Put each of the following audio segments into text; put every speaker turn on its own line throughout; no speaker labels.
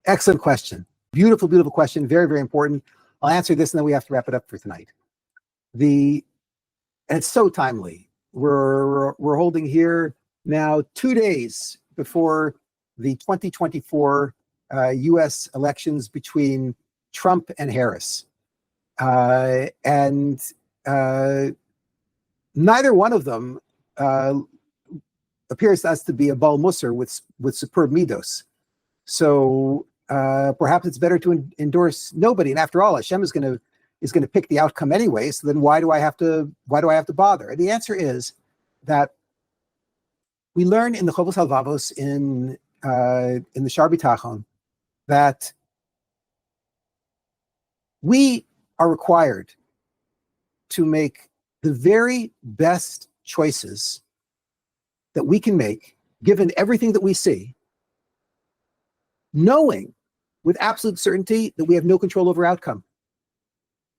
Excellent question. Beautiful, beautiful question. Very, very important. I'll answer this and then we have to wrap it up for tonight. And it's so timely. We're holding here now 2 days before the 2024 U.S. elections between Trump and Harris. And neither one of them appears to us to be a bal musar with superb midos. So perhaps it's better to endorse nobody. And after all, Hashem is going to pick the outcome anyway. So then why do I have to bother? And the answer is that we learn in the Chovos Halvavos in the Shar B'Tachon that we are required to make the very best choices that we can make, given everything that we see, knowing with absolute certainty that we have no control over outcome.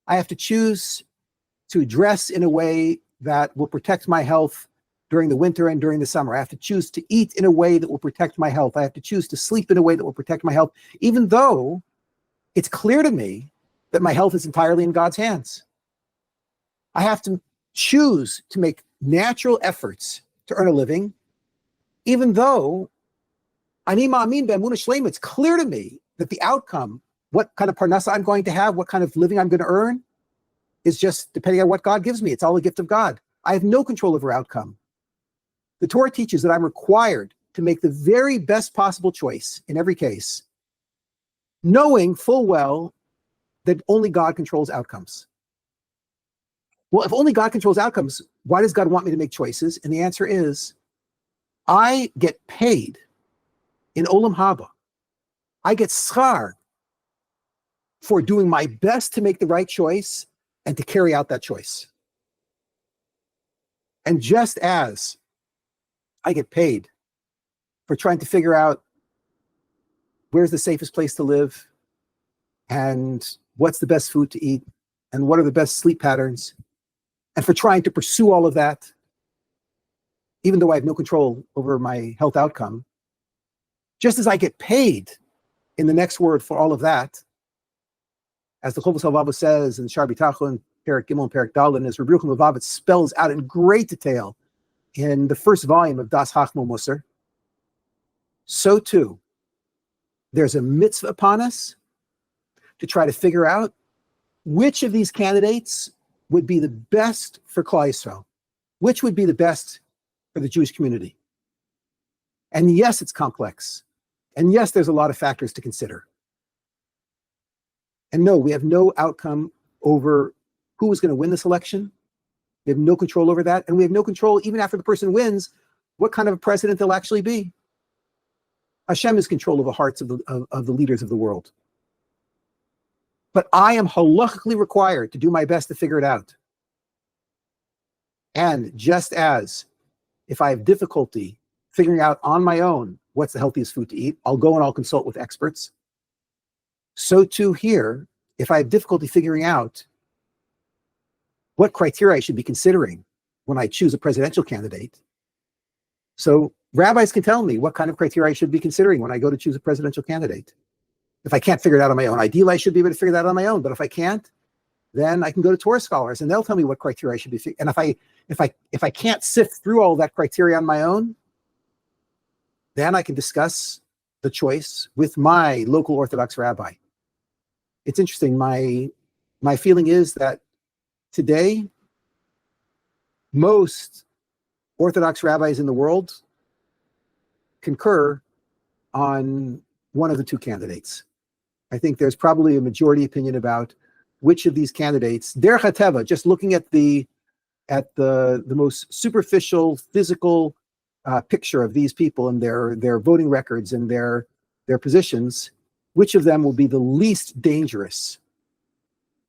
I have to choose to dress in a way that will protect my health during the winter and during the summer. I have to choose to eat in a way that will protect my health. I have to choose to sleep in a way that will protect my health, even though it's clear to me that my health is entirely in God's hands. I have to choose to make natural efforts to earn a living, even though ani ma'amin be'emunah shleima, it's clear to me that the outcome, what kind of parnasa I'm going to have, what kind of living I'm going to earn, is just depending on what God gives me. It's all a gift of God. I have no control over outcome. The Torah teaches that I'm required to make the very best possible choice in every case, knowing full well that only God controls outcomes. Well, if only God controls outcomes, why does God want me to make choices? And the answer is, I get paid in Olam Haba. I get schar for doing my best to make the right choice and to carry out that choice. And just as I get paid for trying to figure out where's the safest place to live and what's the best food to eat and what are the best sleep patterns, and for trying to pursue all of that, even though I have no control over my health outcome, just as I get paid in the next word for all of that, as the Chovos Halvavos says in Shar B'Tachon, Perek Gimel and Perek Daled, and as Rabbi Yerucham Levavitz spells out in great detail in the first volume of Das Chachma Musar, so too, there's a mitzvah upon us to try to figure out which of these candidates would be the best for Klal Yisrael, which would be the best for the Jewish community. And yes, it's complex. And yes, there's a lot of factors to consider. And no, we have no outcome over who is going to win this election. We have no control over that. And we have no control, even after the person wins, what kind of a president they'll actually be. Hashem is control of the hearts of the leaders of the world. But I am halachically required to do my best to figure it out. And just as if I have difficulty figuring out on my own what's the healthiest food to eat, I'll go and I'll consult with experts. So too here, if I have difficulty figuring out what criteria I should be considering when I choose a presidential candidate, so rabbis can tell me what kind of criteria I should be considering when I go to choose a presidential candidate. If I can't figure it out on my own, ideally I should be able to figure that out on my own. But if I can't, then I can go to Torah scholars and they'll tell me what criteria I should be. And if I can't sift through all that criteria on my own, then I can discuss the choice with my local Orthodox rabbi. It's interesting. My feeling is that today, most Orthodox rabbis in the world concur on one of the two candidates. I think there's probably a majority opinion about which of these candidates, derech hateva, just looking at the most superficial physical picture of these people and their voting records and their positions, which of them will be the least dangerous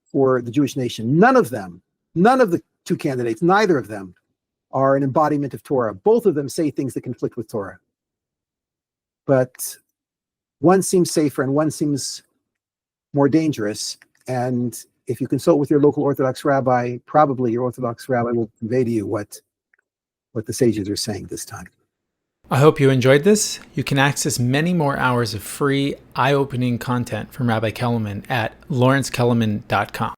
for the Jewish nation. None of the two candidates, neither of them are an embodiment of Torah. Both of them say things that conflict with Torah. But one seems safer and one seems more dangerous. And if you consult with your local Orthodox rabbi, probably your Orthodox rabbi will convey to you what the sages are saying this time.
I hope you enjoyed this. You can access many more hours of free, eye-opening content from Rabbi Kelemen at LawrenceKelemen.com.